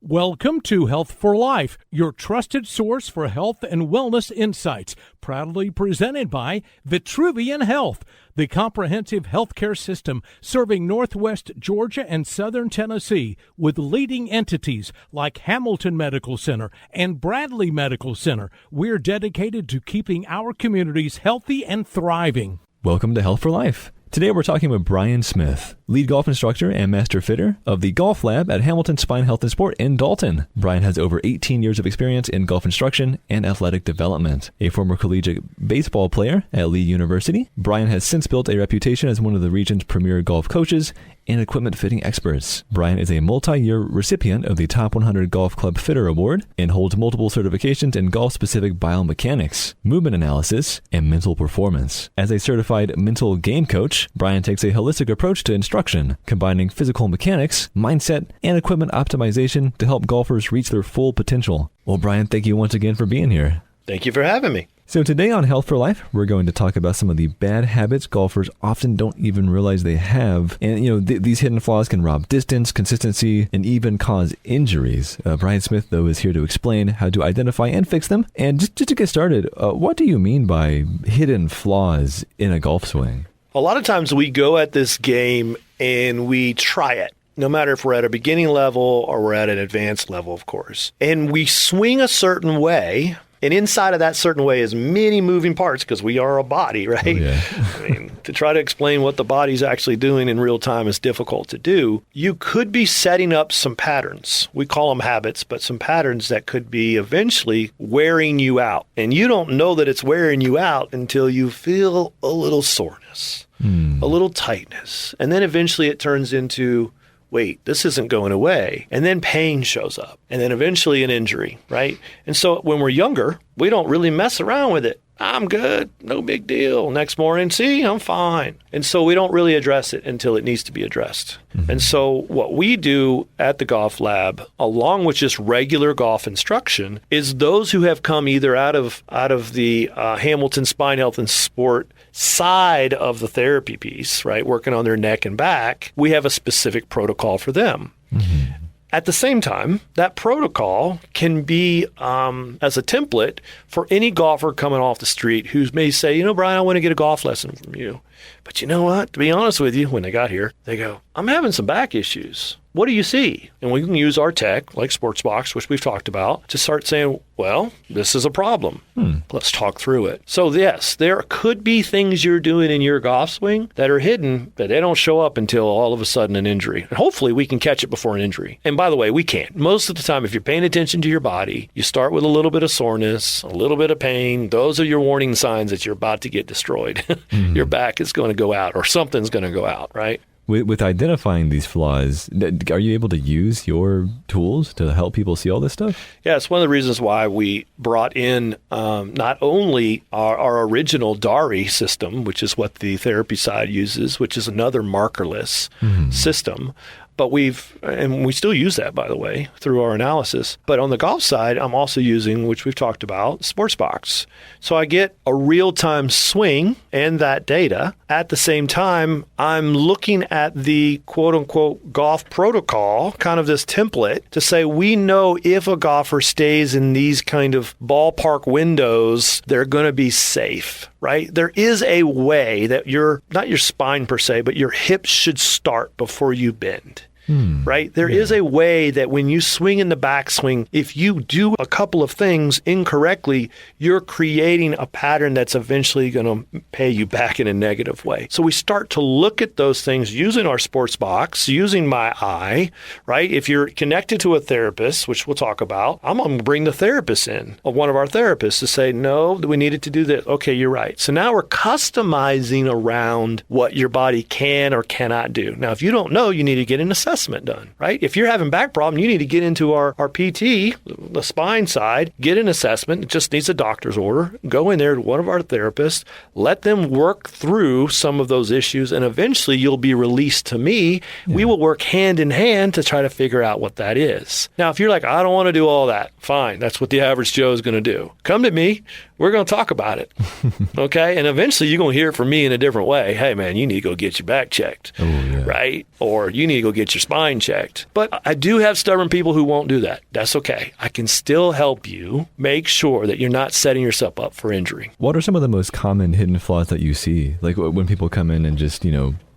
Welcome to Health for Life, your trusted source for health and wellness insights, proudly presented by Vitruvian Health, the comprehensive healthcare system serving Northwest Georgia and Southern Tennessee with leading entities like Hamilton Medical Center and Bradley Medical Center. We're dedicated to keeping our communities healthy and thriving. Welcome to Health for Life. Today we're talking with Brian Smith, lead golf instructor and master fitter of the Golf Lab at Hamilton Spine Health and Sport in Dalton. Brian has over 18 years of experience in golf instruction and athletic development. A former collegiate baseball player at Lee University, Brian has since built a reputation as one of the region's premier golf coaches and equipment fitting experts. Brian is a multi-year recipient of the Top 100 Golf Club Fitter Award and holds multiple certifications in golf-specific biomechanics, movement analysis, and mental performance. As a certified mental game coach, Brian takes a holistic approach to instruction, combining physical mechanics, mindset, and equipment optimization to help golfers reach their full potential. Well, Brian, thank you once again for being here. Thank you for having me. So today on Health for Life, we're going to talk about some of the bad habits golfers often don't even realize they have. And, these hidden flaws can rob distance, consistency, and even cause injuries. Brian Smith, though, is here to explain how to identify and fix them. And just to get started, what do you mean by hidden flaws in a golf swing? A lot of times we go at this game and we try it. No matter if we're at a beginning level or we're at an advanced level, of course. And we swing a certain way. And inside of that certain way is many moving parts because we are a body, right? Oh, yeah. I mean, to try to explain what the body's actually doing in real time is difficult to do. You could be setting up some patterns. We call them habits, but some patterns that could be eventually wearing you out. And you don't know that it's wearing you out until you feel a little soreness, a little tightness. And then eventually it turns into, wait, this isn't going away. And then pain shows up. And then eventually an injury, right? And so when we're younger, we don't really mess around with it. I'm good. No big deal. Next morning, see, I'm fine. And so we don't really address it until it needs to be addressed. Mm-hmm. And so what we do at the Golf Lab, along with just regular golf instruction, is those who have come either out of the Hamilton Spine Health and Sport side of the therapy piece, right, working on their neck and back, we have a specific protocol for them. Mm-hmm. At the same time, that protocol can be as a template for any golfer coming off the street who may say, Brian, I want to get a golf lesson from you. But you know what? To be honest with you, when they got here, they go, I'm having some back issues. What do you see? And we can use our tech, like Sportsbox, which we've talked about, to start saying, well, this is a problem. Let's talk through it. So yes, there could be things you're doing in your golf swing that are hidden, but they don't show up until all of a sudden an injury. And hopefully we can catch it before an injury. And by the way, we can't. Most of the time, if you're paying attention to your body, you start with a little bit of soreness, a little bit of pain. Those are your warning signs that you're about to get destroyed. Your back is going to go out or something's going to go out, right? With identifying these flaws, are you able to use your tools to help people see all this stuff? Yeah, it's one of the reasons why we brought in not only our original DARI system, which is what the therapy side uses, which is another markerless system, but we still use that, by the way, through our analysis. But on the golf side, I'm also using, which we've talked about, Sportsbox. So I get a real-time swing and that data. At the same time, I'm looking at the quote-unquote golf protocol, kind of this template, to say we know if a golfer stays in these kind of ballpark windows, they're going to be safe, right? There is a way that not your spine per se, but your hips should start before you bend. Right? There is a way that when you swing in the backswing, if you do a couple of things incorrectly, you're creating a pattern that's eventually going to pay you back in a negative way. So we start to look at those things using our sports box, using my eye, right? If you're connected to a therapist, which we'll talk about, I'm going to bring the therapist in, or one of our therapists, to say, no, we needed to do this. Okay, you're right. So now we're customizing around what your body can or cannot do. Now, if you don't know, you need to get an assessment done, right? If you're having back problem, you need to get into our PT, the spine side, get an assessment. It just needs a doctor's order. Go in there to one of our therapists, let them work through some of those issues, and eventually you'll be released to me. Yeah. We will work hand in hand to try to figure out what that is. Now, if you're like, I don't want to do all that, fine. That's what the average Joe is going to do. Come to me. we're going to talk about it. Okay. And eventually you're going to hear it from me in a different way. Hey, man, you need to go get your back checked. Oh, yeah. Right? Or you need to go get your spine checked. But I do have stubborn people who won't do that. That's okay. I can still help you make sure that you're not setting yourself up for injury. What are some of the most common hidden flaws that you see? Like when people come in and just,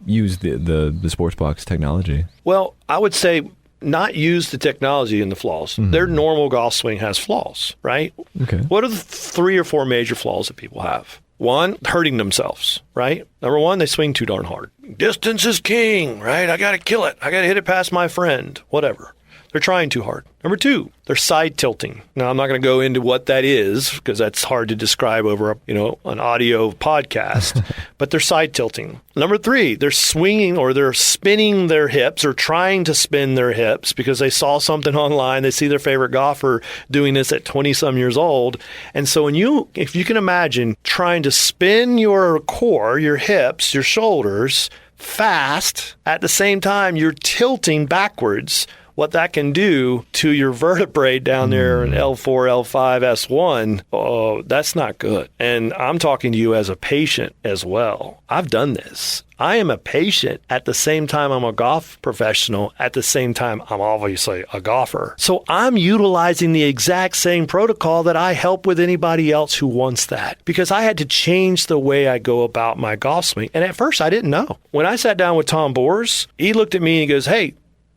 use the sports box technology? Well, I would say not use the technology in the flaws. Their normal golf swing has flaws, right? Okay. What are the 3 or 4 major flaws that people have? One, hurting themselves, right? Number one, they swing too darn hard. Distance is king, right? I got to kill it. I got to hit it past my friend, whatever. They're trying too hard. Number 2, they're side tilting. Now, I'm not going to go into what that is because that's hard to describe over, an audio podcast, but they're side tilting. Number 3, they're swinging or they're spinning their hips or trying to spin their hips because they saw something online. They see their favorite golfer doing this at 20-some years old. And so if you can imagine trying to spin your core, your hips, your shoulders fast, at the same time you're tilting backwards, what that can do to your vertebrae down there in L4, L5, S1, oh, that's not good. And I'm talking to you as a patient as well. I've done this. I am a patient at the same time I'm a golf professional. At the same time, I'm obviously a golfer. So I'm utilizing the exact same protocol that I help with anybody else who wants that because I had to change the way I go about my golf swing. And at first, I didn't know. When I sat down with Tom Bors, he looked at me and he goes, hey,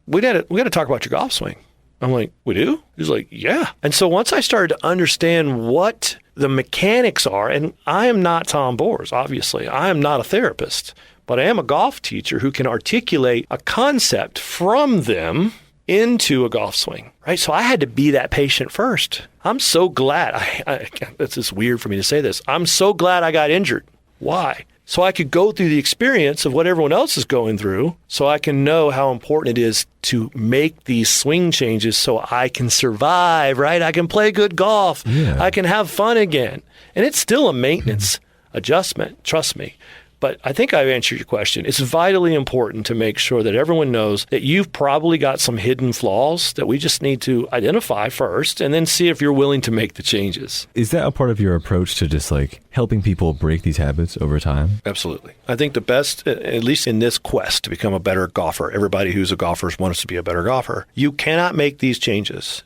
we got to talk about your golf swing. I'm like, we do? He's like, yeah. And so once I started to understand what the mechanics are, and I am not Tom Bors, obviously. I am not a therapist, but I am a golf teacher who can articulate a concept from them into a golf swing, right? So I had to be that patient first. I'm so glad. It's just weird for me to say this. I'm so glad I got injured. Why? So I could go through the experience of what everyone else is going through so I can know how important it is to make these swing changes so I can survive, right? I can play good golf. Yeah. I can have fun again. And it's still a maintenance adjustment, trust me. But I think I've answered your question. It's vitally important to make sure that everyone knows that you've probably got some hidden flaws that we just need to identify first and then see if you're willing to make the changes. Is that a part of your approach to just helping people break these habits over time? Absolutely. I think the best, at least in this quest to become a better golfer, everybody who's a golfer wants to be a better golfer. You cannot make these changes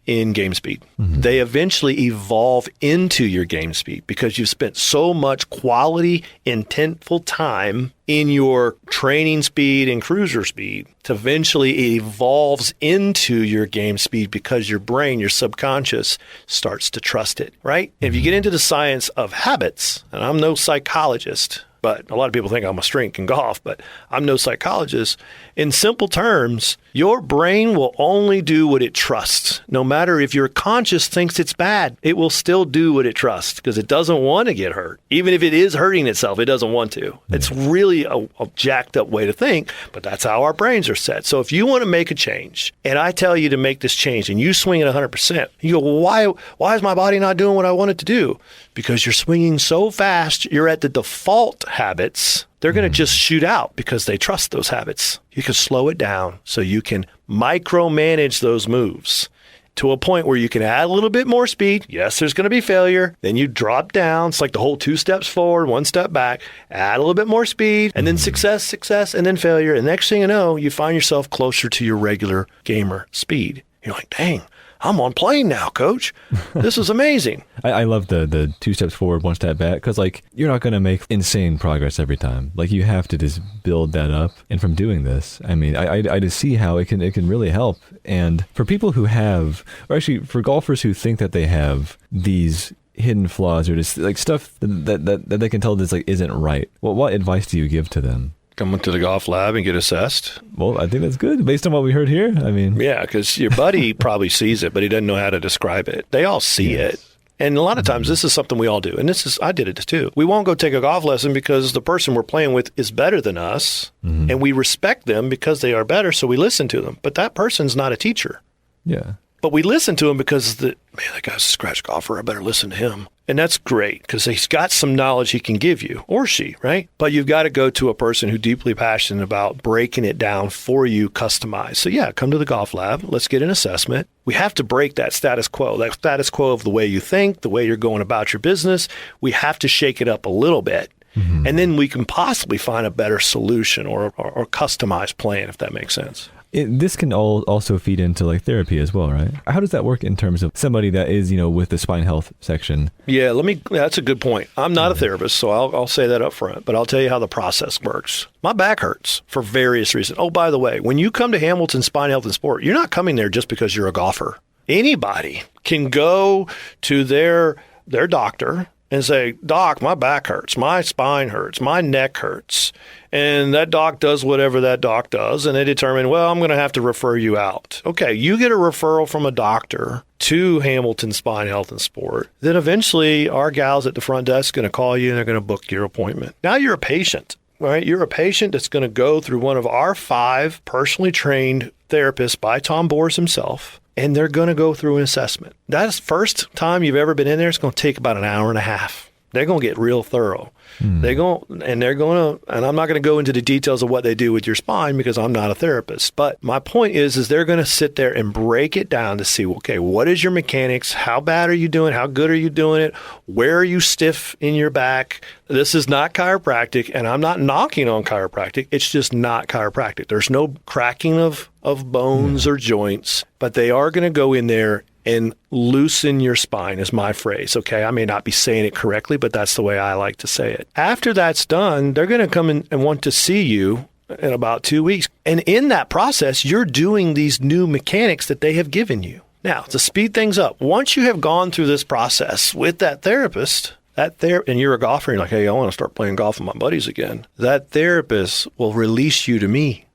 in game speed. They eventually evolve into your game speed because you've spent so much quality, intentful time in your training speed and cruiser speed to eventually it evolves into your game speed because your brain, your subconscious starts to trust it, right? If you get into the science of habits, and I'm no psychologist, but a lot of people think I'm a strength in golf, but I'm no psychologist. In simple terms, your brain will only do what it trusts. No matter if your conscious thinks it's bad, it will still do what it trusts because it doesn't want to get hurt. Even if it is hurting itself, it doesn't want to. It's really a jacked up way to think, but that's how our brains are set. So if you want to make a change and I tell you to make this change and you swing at 100%, you go, well, why is my body not doing what I want it to do? Because you're swinging so fast, you're at the default habits. They're going to just shoot out because they trust those habits. You can slow it down so you can micromanage those moves to a point where you can add a little bit more speed. Yes, there's going to be failure. Then you drop down. It's like the whole 2 steps forward, 1 step back, add a little bit more speed, and then success, and then failure. And next thing you know, you find yourself closer to your regular gamer speed. You're like, dang, I'm on plane now, coach. This is amazing. I love the 2 steps forward, 1 step back, because you're not going to make insane progress every time. You have to just build that up. And from doing this, I just see how it can really help. And for people who have, or actually for golfers who think that they have these hidden flaws or just stuff that they can tell this isn't right, what advice do you give to them? Come into the golf lab and get assessed. Well, I think that's good based on what we heard here. Yeah, because your buddy probably sees it, but he doesn't know how to describe it. They all see it. And a lot of times this is something we all do. And I did it too. We won't go take a golf lesson because the person we're playing with is better than us. And we respect them because they are better. So we listen to them. But that person's not a teacher. Yeah. But we listen to him because that guy's a scratch golfer. I better listen to him. And that's great because he's got some knowledge he can give you, or she, right? But you've got to go to a person who's deeply passionate about breaking it down for you, customized. So yeah, come to the golf lab. Let's get an assessment. We have to break that status quo of the way you think, the way you're going about your business. We have to shake it up a little bit. Mm-hmm. And then we can possibly find a better solution or customized plan, if that makes sense. This can also feed into like therapy as well, right? How does that work in terms of somebody that is, with the spine health section? Yeah, that's a good point. I'm not a therapist, so I'll say that up front, but I'll tell you how the process works. My back hurts for various reasons. Oh, by the way, when you come to Hamilton Spine Health and Sport, you're not coming there just because you're a golfer. Anybody can go to their doctor and say, Doc, my back hurts, my spine hurts, my neck hurts. And that doc does whatever that doc does, and they determine, well, I'm going to have to refer you out. Okay, you get a referral from a doctor to Hamilton Spine Health and Sport. Then eventually our gals at the front desk are going to call you and they're going to book your appointment. Now you're a patient, right? You're a patient that's going to go through one of our 5 personally trained therapists by Tom Bors himself. And they're going to go through an assessment. That's the first time you've ever been in there. It's going to take about an hour and a half. They're going to get real thorough. And I'm not going to go into the details of what they do with your spine because I'm not a therapist. But my point is they're going to sit there and break it down to see, okay, what is your mechanics? How bad are you doing? How good are you doing it? Where are you stiff in your back? This is not chiropractic, and I'm not knocking on chiropractic. It's just not chiropractic. There's no cracking of bones or joints, but they are going to go in there and loosen your spine is my phrase, okay? I may not be saying it correctly, but that's the way I like to say it. After that's done, they're going to come in and want to see you in about 2 weeks. And in that process, you're doing these new mechanics that they have given you. Now, to speed things up, once you have gone through this process with that therapist, and you're a golfer, and you're like, hey, I want to start playing golf with my buddies again, that therapist will release you to me.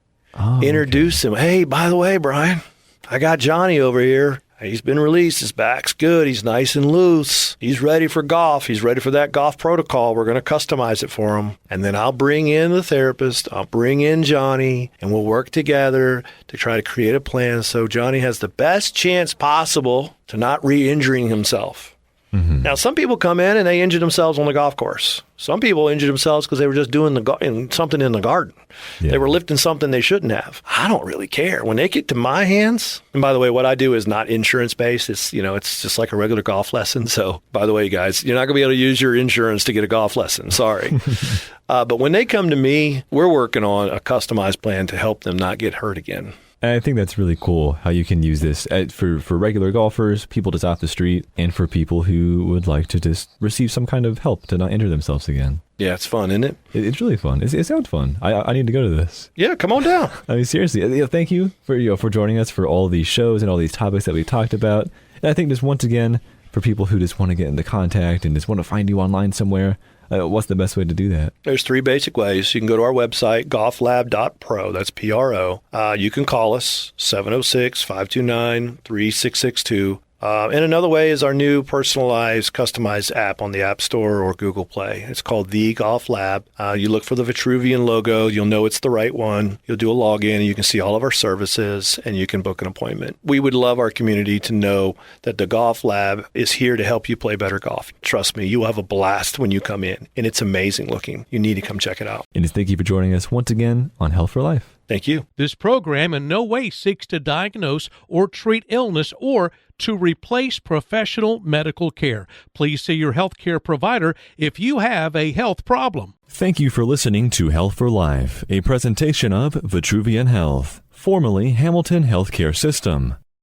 Introduce him. Hey, by the way, Brian, I got Johnny over here. He's been released. His back's good. He's nice and loose. He's ready for golf. He's ready for that golf protocol. We're going to customize it for him. And then I'll bring in the therapist. I'll bring in Johnny, and we'll work together to try to create a plan so Johnny has the best chance possible to not re-injuring himself. Mm-hmm. Now, some people come in and they injure themselves on the golf course. Some people injure themselves because they were just doing something in the garden. Yeah. They were lifting something they shouldn't have. I don't really care. When they get to my hands, and by the way, what I do is not insurance-based. It's just like a regular golf lesson. So, by the way, guys, you're not going to be able to use your insurance to get a golf lesson. Sorry. But when they come to me, we're working on a customized plan to help them not get hurt again. And I think that's really cool how you can use this for regular golfers, people just off the street, and for people who would like to just receive some kind of help to not injure themselves again. Yeah, it's fun, isn't it? It's really fun. It sounds fun. I need to go to this. Yeah, come on down. I mean, seriously, thank you for joining us for all these shows and all these topics that we talked about. And I think just once again, for people who just want to get into contact and just want to find you online somewhere, what's the best way to do that? There's 3 basic ways. You can go to our website, golflab.pro. That's P-R-O. You can call us, 706-529-3662. And another way is our new personalized, customized app on the App Store or Google Play. It's called The Golf Lab. You look for the Vitruvian logo. You'll know it's the right one. You'll do a login, and you can see all of our services, and you can book an appointment. We would love our community to know that the Golf Lab is here to help you play better golf. Trust me, you'll have a blast when you come in, and it's amazing looking. You need to come check it out. And thank you for joining us once again on Health for Life. Thank you. This program in no way seeks to diagnose or treat illness or to replace professional medical care. Please see your healthcare provider if you have a health problem. Thank you for listening to Health for Life, a presentation of Vitruvian Health, formerly Hamilton Healthcare System.